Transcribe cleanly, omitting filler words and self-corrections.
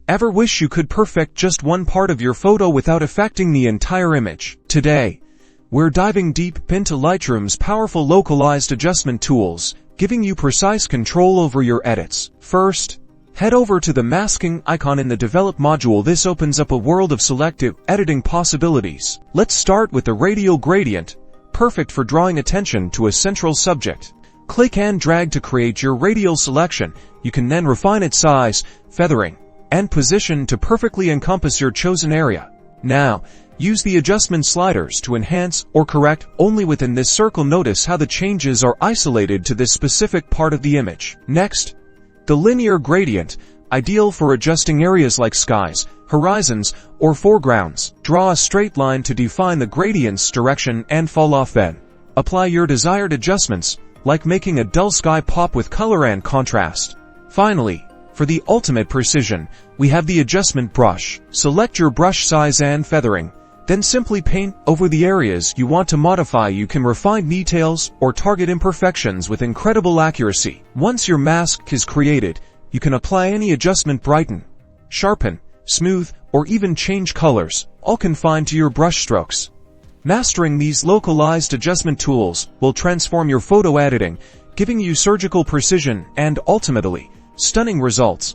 Ever wish you could perfect just one part of your photo without affecting the entire image? Today, we're diving deep into Lightroom's powerful localized adjustment tools, giving you precise control over your edits. First, head over to the masking icon in the Develop module. This opens up a world of selective editing possibilities. Let's start with the Radial gradient, perfect for drawing attention to a central subject. Click and drag to create your radial selection. You can then refine its size, feathering, and position to perfectly encompass your chosen area. Now, use the adjustment sliders to enhance or correct only within this circle. Notice how the changes are isolated to this specific part of the image. Next, the linear gradient, ideal for adjusting areas like skies, horizons, or foregrounds. Draw a straight line to define the gradient's direction and fall off. Then, apply your desired adjustments, like making a dull sky pop with color and contrast. Finally, for the ultimate precision, we have the adjustment brush. Select your brush size and feathering, then simply paint over the areas you want to modify. You can refine details or target imperfections with incredible accuracy. Once your mask is created, you can apply any adjustment: brighten, sharpen, smooth, or even change colors, all confined to your brush strokes. Mastering these localized adjustment tools will transform your photo editing, giving you surgical precision and ultimately stunning results.